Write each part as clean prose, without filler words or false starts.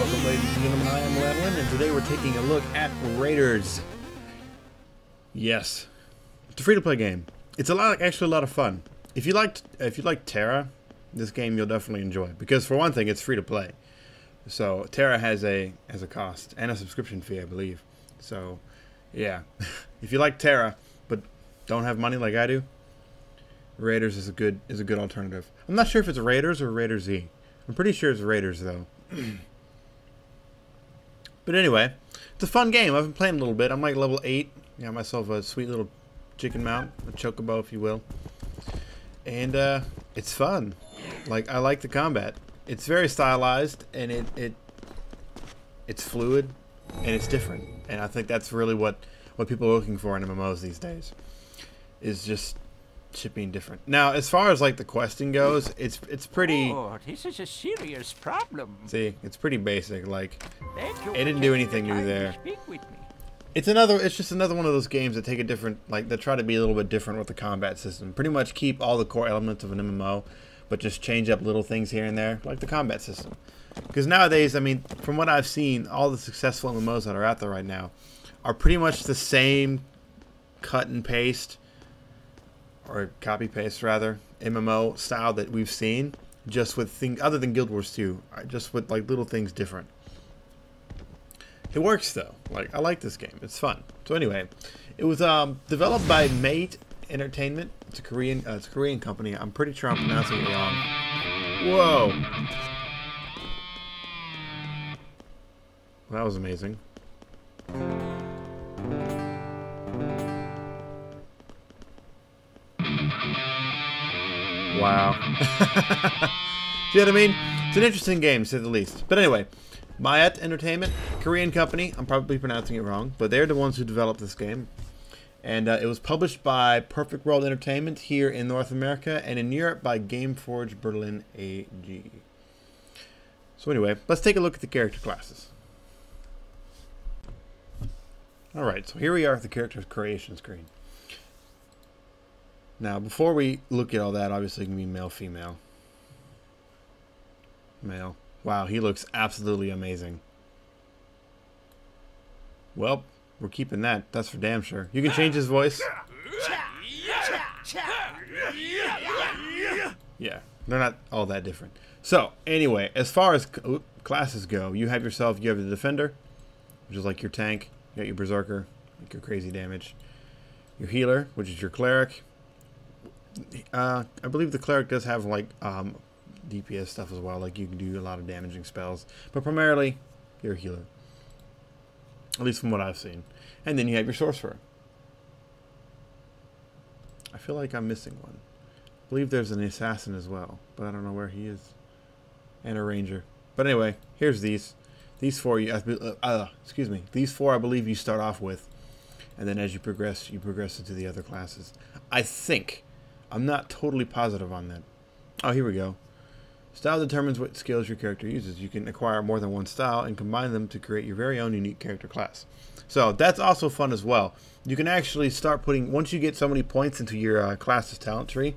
Welcome, ladies and gentlemen. I am Levlin, and today we're taking a look at RaiderZ. Yes, it's a free-to-play game. It's actually a lot of fun. If you like Terra, this game you'll definitely enjoy because for one thing, it's free-to-play. So Terra has a cost and a subscription fee, I believe. So yeah, if you like Terra but don't have money like I do, RaiderZ is a good alternative. I'm not sure if it's RaiderZ or RaiderZ. I'm pretty sure it's RaiderZ though. But anyway, it's a fun game. I've been playing a little bit. I'm like level 8. Got myself a sweet little chicken mount, a chocobo if you will. And it's fun. Like, I like the combat. It's very stylized and it's fluid and it's different. And I think that's really what people are looking for in MMOs these days. Is just shit being different. Now, as far as like the questing goes, it's pretty. Oh, this is a serious problem. See, it's pretty basic. Like, Thank you it didn't do anything new there. Speak with me. It's just another one of those games that take a different, like, that try to be a little bit different with the combat system. Pretty much keep all the core elements of an MMO, but just change up little things here and there, like the combat system. Because nowadays, I mean, from what I've seen, all the successful MMOs that are out there right now are pretty much the same cut and paste, or copy paste rather, MMO style that we've seen, just with things other than Guild Wars 2, just with like little things different. It works though. Like, I like this game. It's fun. So anyway, it was developed by Mate Entertainment. It's a Korean company. I'm pretty sure I'm pronouncing it wrong. Whoa. That was amazing. Wow. See what I mean? It's an interesting game, to say the least. But anyway, Mate Entertainment, Korean company. I'm probably pronouncing it wrong, but they're the ones who developed this game. And it was published by Perfect World Entertainment here in North America, and in Europe by Gameforge Berlin AG. So anyway, let's take a look at the character classes. Alright, so here we are at the character creation screen. Now, before we look at all that, obviously it can be male, female. Male. Wow, he looks absolutely amazing. Well, we're keeping that. That's for damn sure. You can change his voice. Yeah, they're not all that different. So, anyway, as far as classes go, you have the Defender, which is like your tank. You got your Berserker, like your crazy damage. Your Healer, which is your Cleric. I believe the Cleric does have like DPS stuff as well, like you can do a lot of damaging spells, but primarily you're a healer, at least from what I've seen. And then you have your Sorcerer. I feel like I'm missing one. I believe there's an Assassin as well, but I don't know where he is, and a Ranger. But anyway, here's these four. Excuse me, these four I believe you start off with, and then as you progress into the other classes. I think. I'm not totally positive on that. Oh, here we go. Style determines what skills your character uses. You can acquire more than one style and combine them to create your very own unique character class. So that's also fun as well. You can actually start putting, once you get so many points into your class's talent tree,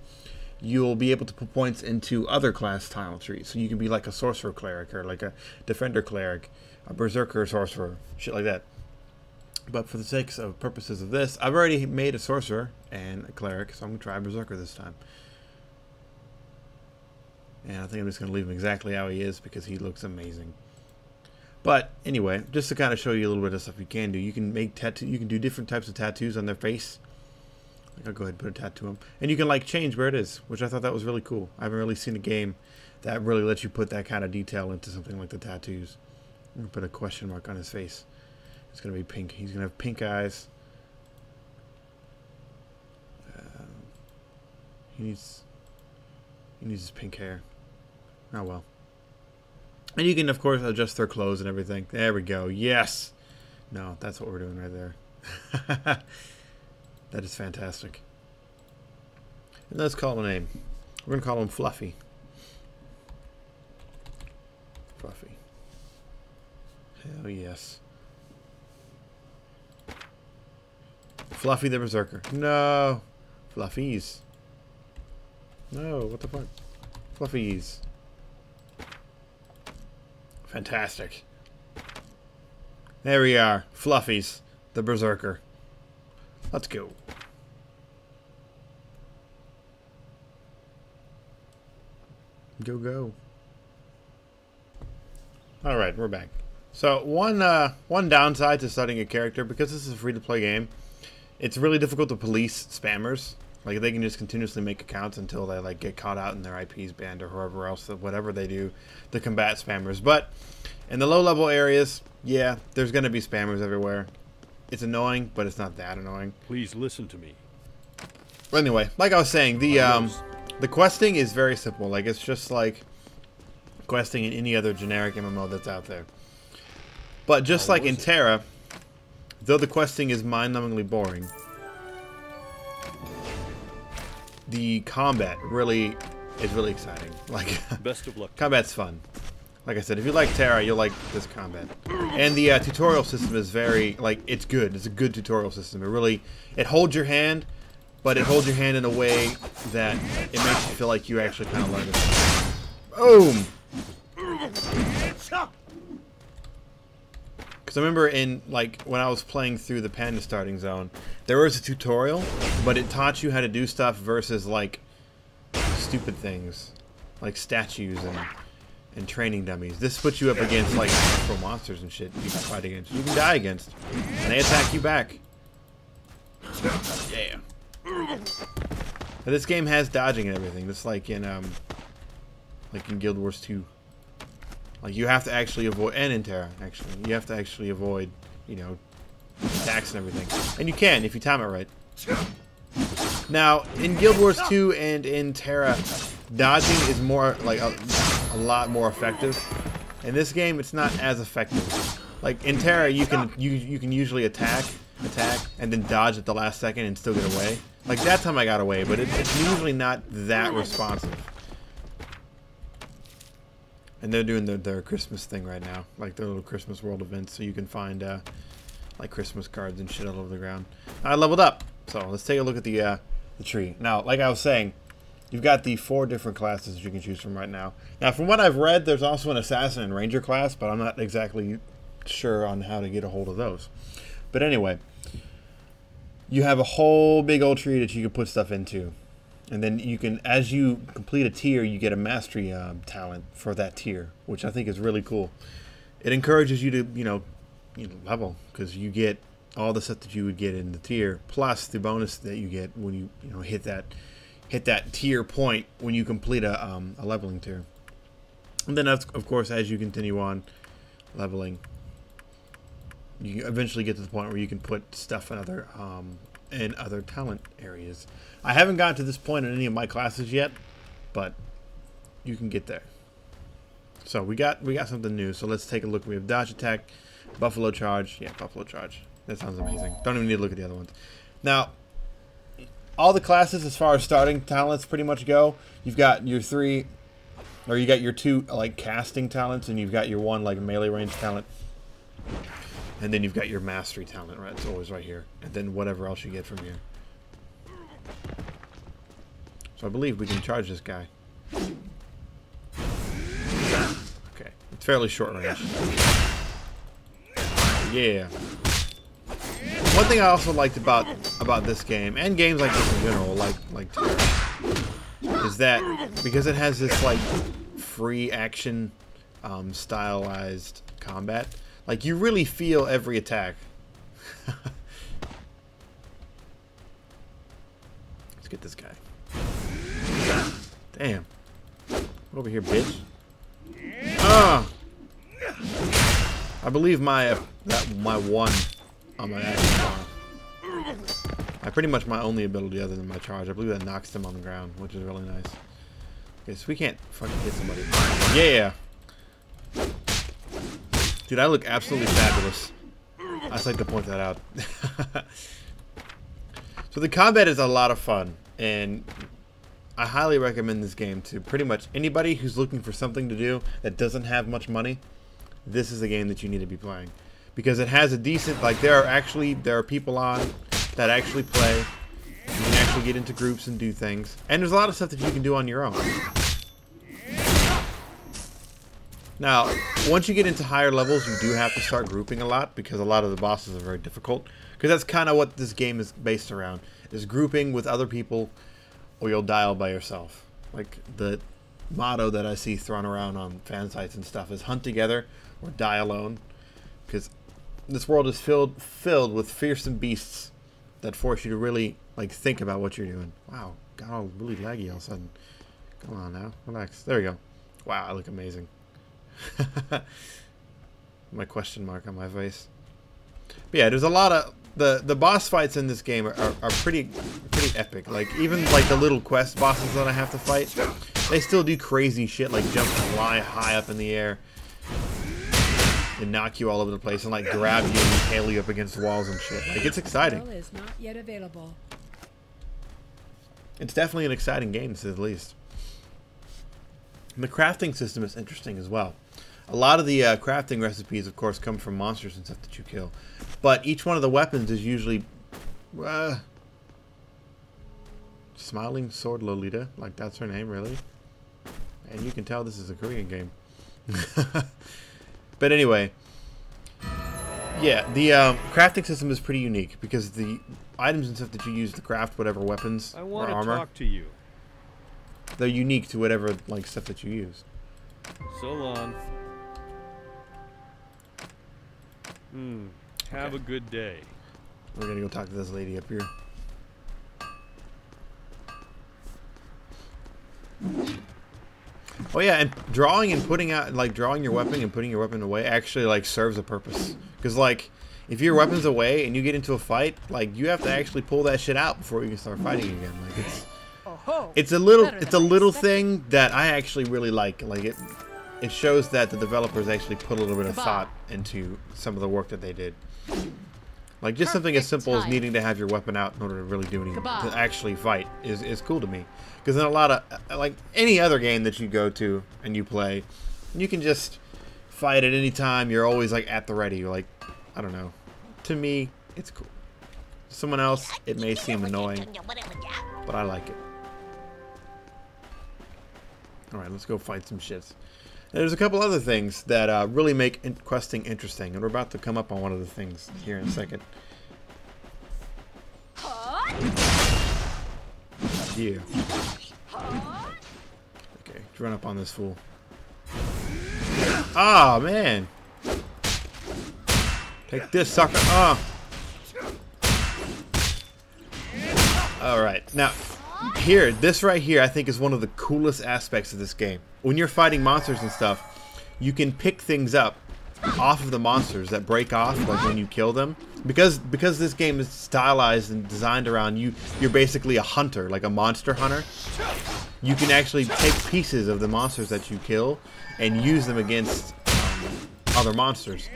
you'll be able to put points into other class talent trees. So you can be like a Sorcerer Cleric or like a Defender Cleric, a Berserker Sorcerer, shit like that. But for the sake of purposes of this, I've already made a Sorcerer and a Cleric, so I'm going to try Berserker this time. And I think I'm just going to leave him exactly how he is because he looks amazing. But anyway, just to kind of show you a little bit of stuff you can do. You can make you can do different types of tattoos on their face. I'll go ahead and put a tattoo on them. And you can like change where it is, which I thought that was really cool. I haven't really seen a game that really lets you put that kind of detail into something like the tattoos. I'm going to put a question mark on his face. It's going to be pink. He's going to have pink eyes. He needs his pink hair. Oh, well. And you can, of course, adjust their clothes and everything. There we go. Yes! No, that's what we're doing right there. That is fantastic. And let's call him a name. We're going to call him Fluffy. Fluffy. Hell yes. Fluffy the Berserker. No. Fluffies. No, what the fuck? Fluffies. Fantastic. There we are. Fluffies. The Berserker. Let's go. Go, go. Alright, we're back. So, one downside to starting a character, because this is a free-to-play game, it's really difficult to police spammers. Like, they can just continuously make accounts until they, like, get caught out and their IP's banned or whoever else, whatever they do to combat spammers. But in the low-level areas, yeah, there's going to be spammers everywhere. It's annoying, but it's not that annoying. Please listen to me. But anyway, like I was saying, the questing is very simple. Like, it's just like questing in any other generic MMO that's out there. But just like in Terra, though the questing is mind-numbingly boring, the combat really is really exciting. Like, Best of luck. Combat's fun. Like I said, if you like Terra, you'll like this combat. And the tutorial system is very, like, it's good. It's a good tutorial system. It holds your hand, but it holds your hand in a way that it makes you feel like you actually kind of learn it. Boom! Because I remember when I was playing through the Panda Starting Zone, there was a tutorial, but it taught you how to do stuff versus, like, stupid things. Like statues and training dummies. This puts you up against, like, actual monsters and shit you can fight against. You can die against. And they attack you back. Yeah. But this game has dodging and everything. Just like in Guild Wars 2. Like, you have to actually avoid, and in Terra, actually, you have to actually avoid, you know, attacks and everything. And you can, if you time it right. Now, in Guild Wars 2 and in Terra, dodging is more, like, a lot more effective. In this game, it's not as effective. Like, in Terra, you can usually attack, and then dodge at the last second and still get away. Like, that time I got away, but it's usually not that responsive. And they're doing their Christmas thing right now, like their little Christmas world events, so you can find like Christmas cards and shit all over the ground. I leveled up, so let's take a look at the tree. Now, like I was saying, you've got the 4 different classes you can choose from right now. Now, from what I've read, there's also an assassin and ranger class, but I'm not exactly sure on how to get a hold of those. But anyway, you have a whole big old tree that you can put stuff into. And then you can, as you complete a tier, you get a mastery talent for that tier, which I think is really cool. It encourages you to, you know level, because you get all the stuff that you would get in the tier, plus the bonus that you get when you, hit that tier point when you complete a leveling tier. And then, of course, as you continue on leveling, you eventually get to the point where you can put stuff in other talent areas. I haven't gotten to this point in any of my classes yet, but you can get there. So we got something new. So let's take a look. We have dodge attack, buffalo charge. Yeah, buffalo charge. That sounds amazing. Don't even need to look at the other ones. Now, all the classes as far as starting talents pretty much go. You've got your 3, or you got your 2 like casting talents, and you've got your 1 like melee range talent. And then you've got your mastery talent, right? It's always right here. And then whatever else you get from here. So I believe we can charge this guy. Okay. It's fairly short range. Yeah. One thing I also liked about this game, and games like this in general, like Terra, is that because it has this like free action stylized combat, like, you really feel every attack. Let's get this guy. Damn. Over here, bitch. Ah! I believe my 1 on my action bar. Pretty much my only ability other than my charge. I believe that knocks them on the ground, which is really nice. Okay, so we can't fucking hit somebody. Yeah! Dude, I look absolutely fabulous. I just like to point that out. So the combat is a lot of fun, and I highly recommend this game to pretty much anybody who's looking for something to do that doesn't have much money. This is the game that you need to be playing, because it has a decent, like, there are people on that actually play. You can actually get into groups and do things, and there's a lot of stuff that you can do on your own. Now, once you get into higher levels, you do have to start grouping a lot because a lot of the bosses are very difficult. Because that's kind of what this game is based around, is grouping with other people or you'll die all by yourself. Like the motto that I see thrown around on fan sites and stuff is hunt together or die alone. Because this world is filled with fearsome beasts that force you to really like think about what you're doing. Wow, got all really laggy all of a sudden. Come on now, relax. There we go. Wow, I look amazing. My question mark on my face. But yeah, there's a lot of the boss fights in this game are pretty epic. Like even like the little quest bosses that I have to fight, they still do crazy shit like jump and fly high up in the air and knock you all over the place and like grab you and impale you up against walls and shit. Like it's exciting. Is not yet available. It's definitely an exciting game, to say the least. And the crafting system is interesting as well. A lot of the crafting recipes, of course, come from monsters and stuff that you kill. But each one of the weapons is usually... Smiling Sword Lolita. Like, that's her name, really. And you can tell this is a Korean game. But anyway. Yeah, the crafting system is pretty unique. Because the items and stuff that you use to craft whatever weapons I or want to armor... talk to you. They're unique to whatever like stuff that you use. So long. Have a good day. We're gonna go talk to this lady up here. Oh yeah, and drawing and putting out, like drawing your weapon and putting your weapon away actually like serves a purpose. Because like, if your weapon's away and you get into a fight, like you have to actually pull that shit out before you can start fighting again. Like it's a little thing that I actually really like. Like it shows that the developers actually put a little bit of thought into some of the work that they did. Like just something as simple as needing to have your weapon out in order to really do anything, to actually fight is cool to me. Because in a lot of, like any other game that you go to and you play, you can just fight at any time. You're always like at the ready. You're like, I don't know. To me, it's cool. To someone else, it may seem annoying, but I like it. Alright, let's go fight some shits. There's a couple other things that really make questing interesting, and we're about to come up on one of the things here in a second. Yeah. Okay, let's run up on this fool. Ah, man! Take this, sucker! Ah! Alright, now... Here, this right here, I think is one of the coolest aspects of this game. When you're fighting monsters and stuff, you can pick things up off of the monsters that break off, like when you kill them. Because this game is stylized and designed around you, you're basically a hunter, like a monster hunter. You can actually take pieces of the monsters that you kill and use them against other monsters.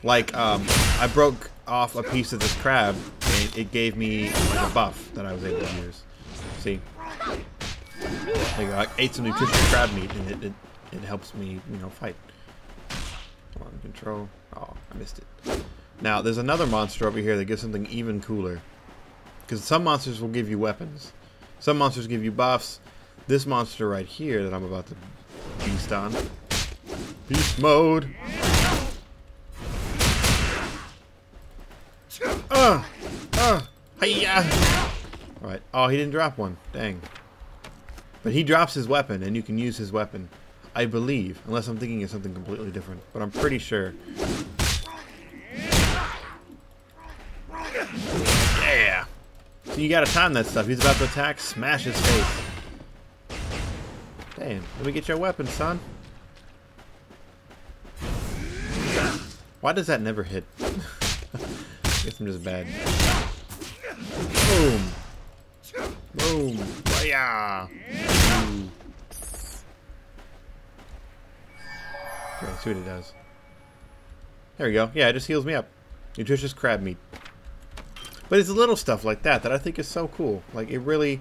Like, I broke off a piece of this crab, and it gave me like a buff that I was able to use. See? Like, I ate some nutritious crab meat, and it helps me, you know, fight. Come on, control. Oh, I missed it. Now, there's another monster over here that gives something even cooler. Because some monsters will give you weapons. Some monsters give you buffs. This monster right here that I'm about to beast on. Beast mode! Hiya! Alright. Oh, he didn't drop one. Dang. But he drops his weapon, and you can use his weapon. I believe. Unless I'm thinking of something completely different. But I'm pretty sure. Yeah! So you gotta time that stuff. He's about to attack. Smash his face. Damn. Let me get your weapon, son. Why does that never hit? I guess I'm just bad. Boom. Boom. Hiya! Okay, let's see what it does. There we go. Yeah, it just heals me up. Nutritious crab meat. But it's little stuff like that that I think is so cool. Like, it really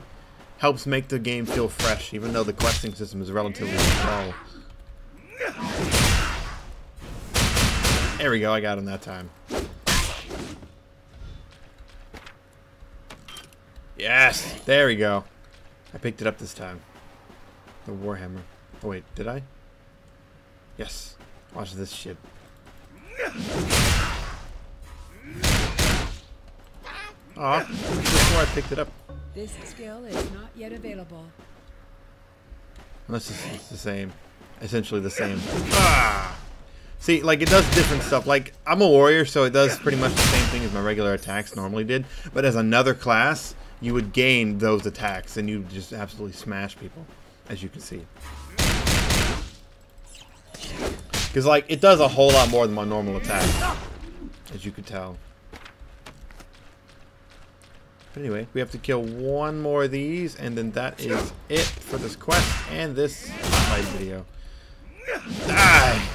helps make the game feel fresh, even though the questing system is relatively small. There we go. I got him that time. Yes! There we go. I picked it up this time. The Warhammer. Oh wait, did I? Yes. Watch this shit. Aw, before I picked it up. This skill is not yet available. Unless it's the same. Essentially the same. Ah! See, like, it does different stuff. Like, I'm a warrior, so it does pretty much the same thing as my regular attacks normally did. But as another class, you would gain those attacks, and you would just absolutely smash people, as you can see. Because, like, it does a whole lot more than my normal attack, as you could tell. But anyway, we have to kill one more of these, and then that is it for this quest and this spotlight video. Die!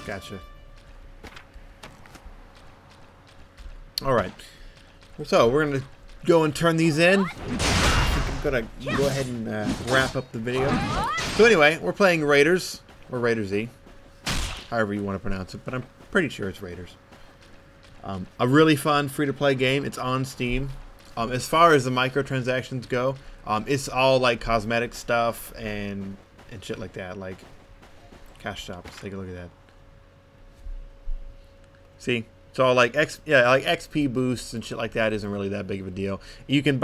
Gotcha. Alright. So, we're going to go and turn these in. I'm going to go ahead and wrap up the video. So anyway, we're playing RaiderZ, or RaiderZ. However you want to pronounce it, but I'm pretty sure it's RaiderZ. A really fun free-to-play game. It's on Steam. As far as the microtransactions go, it's all like cosmetic stuff and shit like that, like cash shops. Take a look at that. See, it's all like XP boosts and shit like that. Isn't really that big of a deal. You can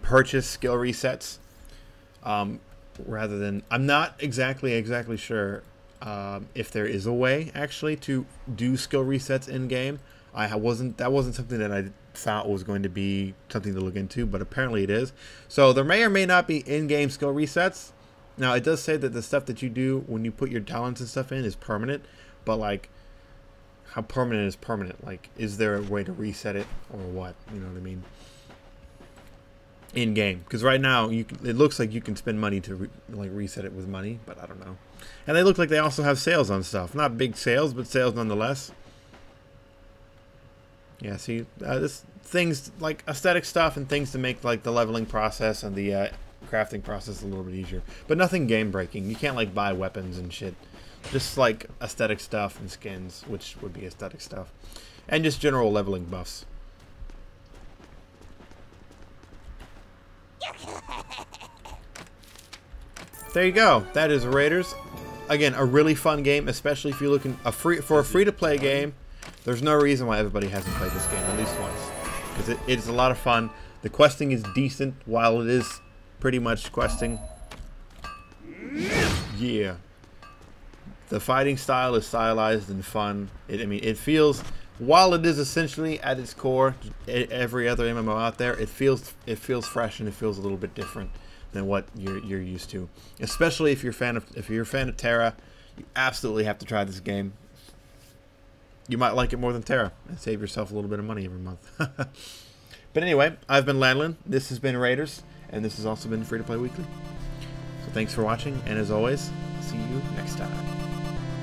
purchase skill resets. Rather than, I'm not exactly sure if there is a way actually to do skill resets in game. That wasn't something that I thought was going to be something to look into, but apparently it is. So there may or may not be in-game skill resets. Now it does say that the stuff that you do when you put your talents and stuff in is permanent, but like, how permanent is permanent? Like, is there a way to reset it or what? You know what I mean? In game, because right now it looks like you can spend money to reset it with money, but I don't know. And they look like they also have sales on stuff. Not big sales, but sales nonetheless. Yeah, see, this things like aesthetic stuff and things to make like the leveling process and the crafting process a little bit easier, but nothing game breaking. You can't like buy weapons and shit. Just like aesthetic stuff and skins, which would be aesthetic stuff, and just general leveling buffs. There you go. That is RaiderZ. Again, a really fun game, especially if you're looking for a free-to-play game. There's no reason why everybody hasn't played this game at least once, because it's a lot of fun. The questing is decent while it is pretty much questing. Yeah. The fighting style is stylized and fun. I mean, it feels, while it is essentially at its core every other MMO out there, it feels fresh and it feels a little bit different than what you're used to. Especially if you're a fan of Terra, you absolutely have to try this game. You might like it more than Terra and save yourself a little bit of money every month. But anyway, I've been Landlin. This has been RaiderZ, and this has also been Free to Play Weekly. So thanks for watching, and as always, see you next time.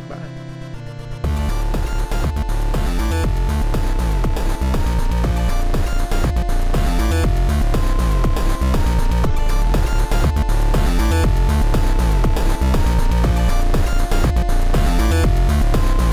Bye.